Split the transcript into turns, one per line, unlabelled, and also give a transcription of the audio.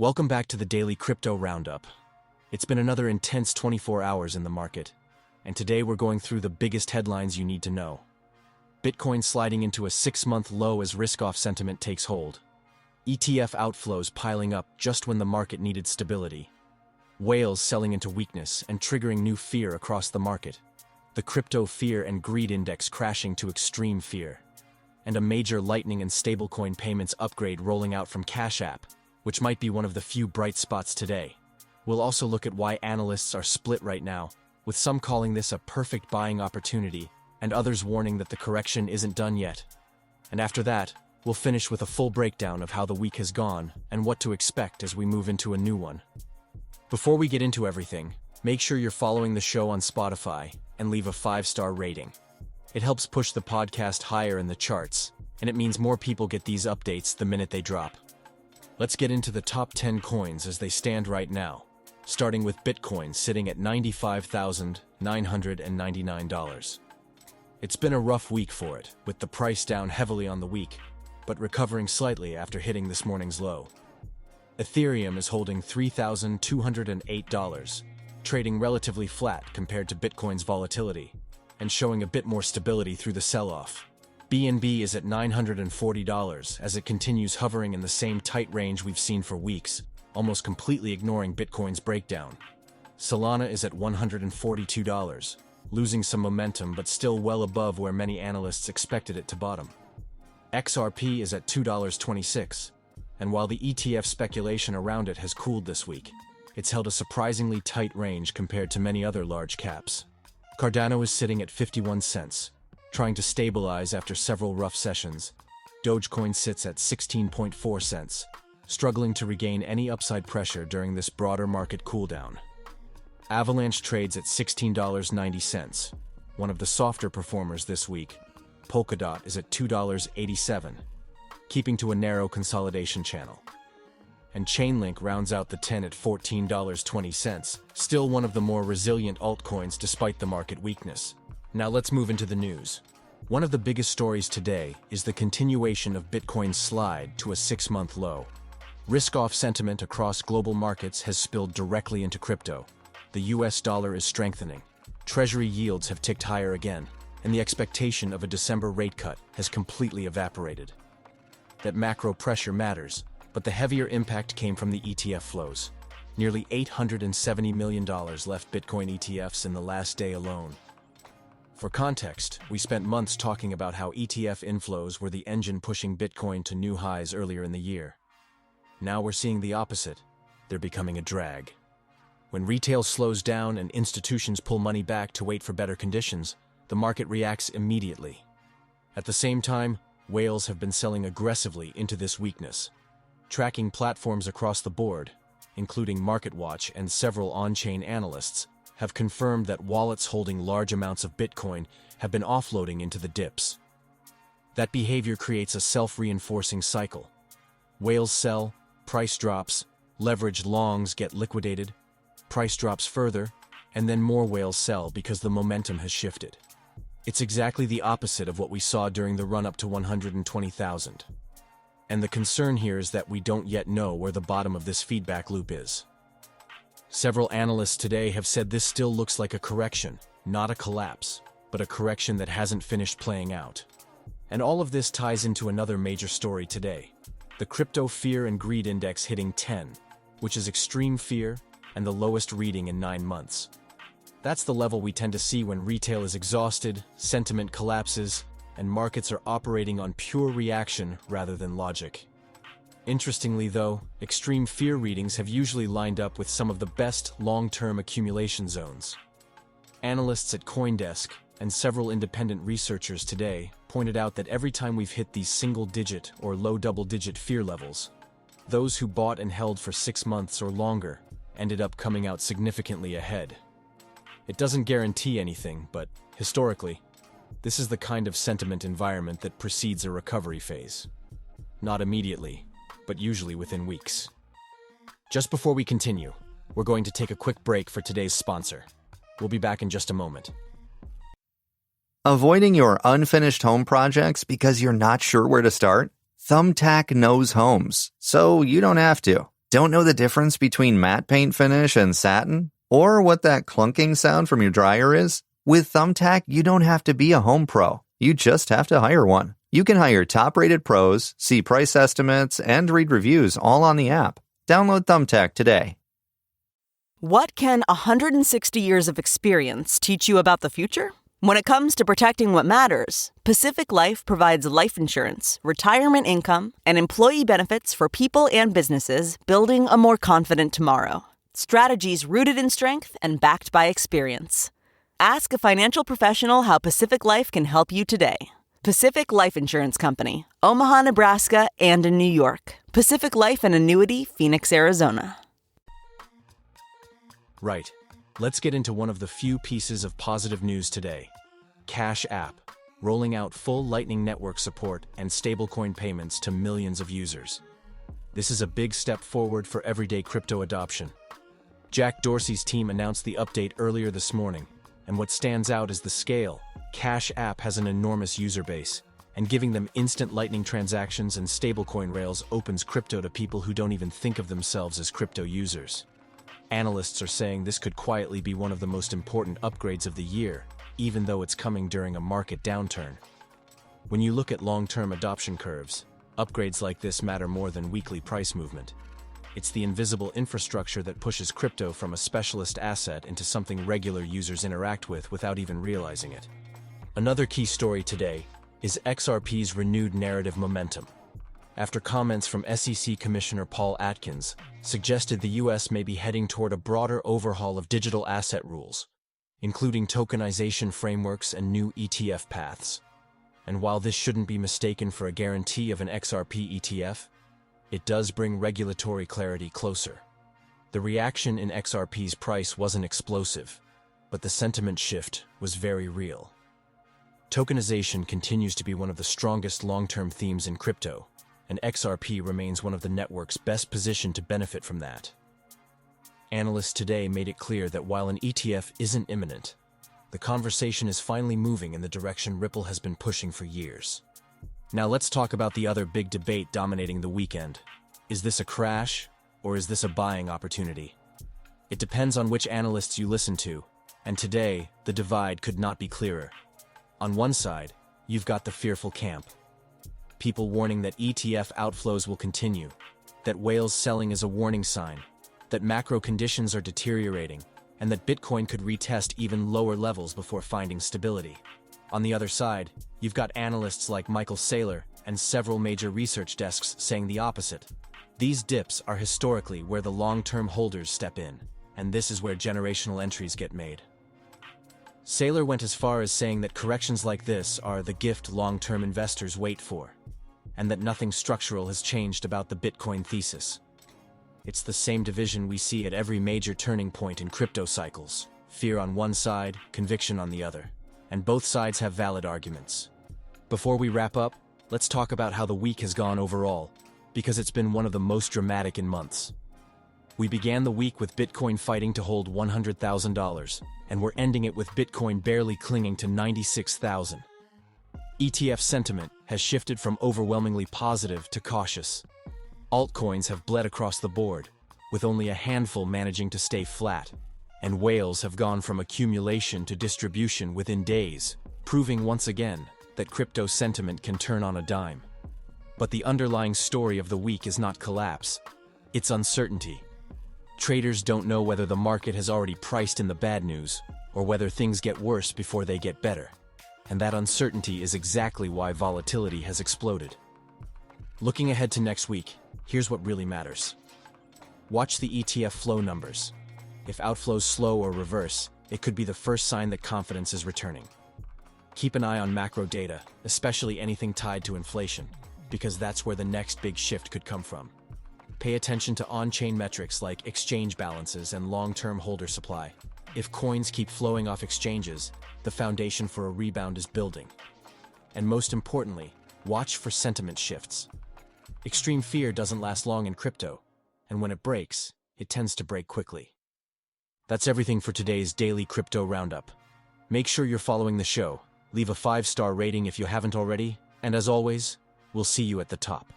Welcome back to the Daily Crypto Roundup. It's been another intense 24 hours in the market, and today we're going through the biggest headlines you need to know. Bitcoin sliding into a 6-month low as risk-off sentiment takes hold. ETF outflows piling up just when the market needed stability. Whales selling into weakness and triggering new fear across the market. The crypto fear and greed index crashing to extreme fear. And a major Lightning and stablecoin payments upgrade rolling out from Cash App, which might be one of the few bright spots today. We'll also look at why analysts are split right now, with some calling this a perfect buying opportunity, and others warning that the correction isn't done yet. And after that, we'll finish with a full breakdown of how the week has gone and what to expect as we move into a new one. Before we get into everything, make sure you're following the show on Spotify and leave a 5-star rating. It helps push the podcast higher in the charts, and it means more people get these updates the minute they drop. Let's get into the top 10 coins as they stand right now, starting with Bitcoin sitting at $95,999. It's been a rough week for it, with the price down heavily on the week, but recovering slightly after hitting this morning's low. Ethereum is holding $3,208, trading relatively flat compared to Bitcoin's volatility, and showing a bit more stability through the sell-off. BNB is at $940 as it continues hovering in the same tight range we've seen for weeks, almost completely ignoring Bitcoin's breakdown. Solana is at $142, losing some momentum but still well above where many analysts expected it to bottom. XRP is at $2.26, and while the ETF speculation around it has cooled this week, it's held a surprisingly tight range compared to many other large caps. Cardano is sitting at 51 cents. Trying to stabilize after several rough sessions. Dogecoin sits at 16.4 cents, struggling to regain any upside pressure during this broader market cooldown. Avalanche trades at $16.90, one of the softer performers this week. Polkadot is at $2.87, keeping to a narrow consolidation channel. And Chainlink rounds out the 10 at $14.20, still one of the more resilient altcoins despite the market weakness. Now let's move into the news. One of the biggest stories today is the continuation of Bitcoin's slide to a 6-month low. Risk-off sentiment across global markets has spilled directly into crypto. The US dollar is strengthening. Treasury yields have ticked higher again, and the expectation of a December rate cut has completely evaporated. That macro pressure matters, but the heavier impact came from the ETF flows. Nearly $870 million left Bitcoin ETFs in the last day alone. For context, we spent months talking about how ETF inflows were the engine pushing Bitcoin to new highs earlier in the year. Now we're seeing the opposite. They're becoming a drag. When retail slows down and institutions pull money back to wait for better conditions, the market reacts immediately. At the same time, whales have been selling aggressively into this weakness. Tracking platforms across the board, including MarketWatch and several on-chain analysts, have confirmed that wallets holding large amounts of Bitcoin have been offloading into the dips. That behavior creates a self-reinforcing cycle. Whales sell, price drops, leveraged longs get liquidated, price drops further, and then more whales sell because the momentum has shifted. It's exactly the opposite of what we saw during the run-up to 120,000. And the concern here is that we don't yet know where the bottom of this feedback loop is. Several analysts today have said this still looks like a correction, not a collapse, but a correction that hasn't finished playing out. And all of this ties into another major story today. The crypto fear and greed index hitting 10, which is extreme fear and the lowest reading in 9 months. That's the level we tend to see when retail is exhausted, sentiment collapses, and markets are operating on pure reaction rather than logic. Interestingly though, extreme fear readings have usually lined up with some of the best long-term accumulation zones. Analysts at CoinDesk and several independent researchers today pointed out that every time we've hit these single-digit or low double-digit fear levels, those who bought and held for 6 months or longer ended up coming out significantly ahead. It doesn't guarantee anything, but historically, this is the kind of sentiment environment that precedes a recovery phase. Not immediately, but usually within weeks. Just before we continue, we're going to take a quick break for today's sponsor. We'll be back in just a moment.
Avoiding your unfinished home projects because you're not sure where to start? Thumbtack knows homes, so you don't have to. Don't know the difference between matte paint finish and satin? Or what that clunking sound from your dryer is? With Thumbtack, you don't have to be a home pro. You just have to hire one. You can hire top-rated pros, see price estimates, and read reviews all on the app. Download Thumbtack today.
What can 160 years of experience teach you about the future? When it comes to protecting what matters, Pacific Life provides life insurance, retirement income, and employee benefits for people and businesses building a more confident tomorrow. Strategies rooted in strength and backed by experience. Ask a financial professional how Pacific Life can help you today. Pacific Life Insurance Company, Omaha, Nebraska, and in New York. Pacific Life and Annuity, Phoenix, Arizona.
Right. Let's get into one of the few pieces of positive news today. Cash App, rolling out full Lightning Network support and stablecoin payments to millions of users. This is a big step forward for everyday crypto adoption. Jack Dorsey's team announced the update earlier this morning, and what stands out is the scale. Cash App has an enormous user base, and giving them instant Lightning transactions and stablecoin rails opens crypto to people who don't even think of themselves as crypto users. Analysts are saying this could quietly be one of the most important upgrades of the year, even though it's coming during a market downturn. When you look at long-term adoption curves, upgrades like this matter more than weekly price movement. It's the invisible infrastructure that pushes crypto from a specialist asset into something regular users interact with without even realizing it. Another key story today is XRP's renewed narrative momentum. After comments from SEC Commissioner Paul Atkins suggested the US may be heading toward a broader overhaul of digital asset rules, including tokenization frameworks and new ETF paths. And while this shouldn't be mistaken for a guarantee of an XRP ETF, it does bring regulatory clarity closer. The reaction in XRP's price wasn't explosive, but the sentiment shift was very real. Tokenization continues to be one of the strongest long-term themes in crypto, and XRP remains one of the networks best positioned to benefit from that. Analysts today made it clear that while an ETF isn't imminent, the conversation is finally moving in the direction Ripple has been pushing for years. Now let's talk about the other big debate dominating the weekend. Is this a crash, or is this a buying opportunity? It depends on which analysts you listen to, and today, the divide could not be clearer. On one side, you've got the fearful camp. People warning that ETF outflows will continue, that whales selling is a warning sign, that macro conditions are deteriorating, and that Bitcoin could retest even lower levels before finding stability. On the other side, you've got analysts like Michael Saylor and several major research desks saying the opposite. These dips are historically where the long-term holders step in, and this is where generational entries get made. Saylor went as far as saying that corrections like this are the gift long-term investors wait for, and that nothing structural has changed about the Bitcoin thesis. It's the same division we see at every major turning point in crypto cycles. Fear on one side, conviction on the other. And both sides have valid arguments. Before we wrap up, let's talk about how the week has gone overall, because it's been one of the most dramatic in months. We began the week with Bitcoin fighting to hold $100,000, and we're ending it with Bitcoin barely clinging to 96,000. ETF sentiment has shifted from overwhelmingly positive to cautious. Altcoins have bled across the board, with only a handful managing to stay flat, and whales have gone from accumulation to distribution within days, proving once again that crypto sentiment can turn on a dime. But the underlying story of the week is not collapse, it's uncertainty. Traders don't know whether the market has already priced in the bad news, or whether things get worse before they get better. And that uncertainty is exactly why volatility has exploded. Looking ahead to next week, here's what really matters. Watch the ETF flow numbers. If outflows slow or reverse, it could be the first sign that confidence is returning. Keep an eye on macro data, especially anything tied to inflation, because that's where the next big shift could come from. Pay attention to on-chain metrics like exchange balances and long-term holder supply. If coins keep flowing off exchanges, the foundation for a rebound is building. And most importantly, watch for sentiment shifts. Extreme fear doesn't last long in crypto, and when it breaks, it tends to break quickly. That's everything for today's Daily Crypto Roundup. Make sure you're following the show, leave a 5-star rating if you haven't already, and as always, we'll see you at the top.